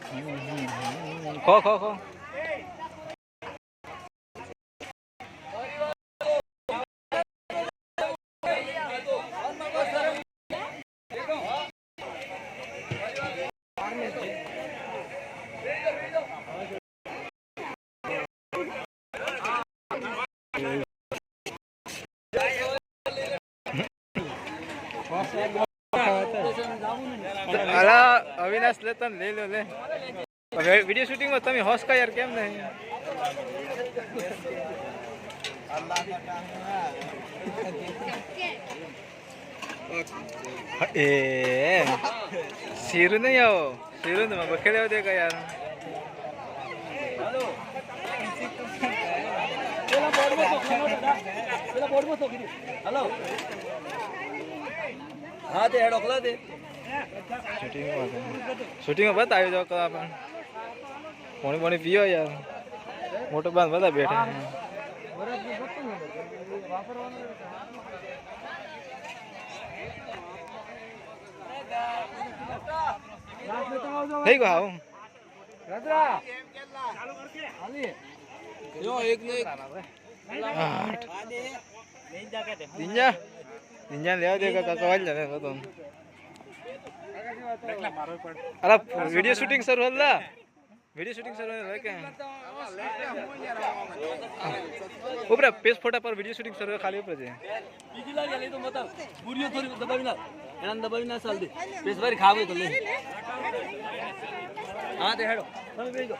खो खो खो अला अविनाश लेता ले लो ले वीडियो शूटिंग में तमी होश का यार केम नहीं ए सिरू नहीं आओ सिरू तो मैं बखेड़े देगा यार हेलो हाँ ते हेड ओखला दे शूटिंग में बता आयो जाओ अपन पानी पानी पियो यार मोटो बांध बता बैठे नहीं को आओ राजा यो एक ने दिन्जा दिन्जा ले देगा काका वाल जाने बताओ अरे वीडियो शूटिंग सर होला वीडियो शूटिंग सर होला क्या ऊपर पेज फोटा पर वीडियो शूटिंग सर खाली ऊपर जे बिजी लाग गेले तो बता बुरियो थोड़ी दबाविना एना दबाविना साल दे पेज बारी खावे तो ले हां ते हेडो તમે બેજો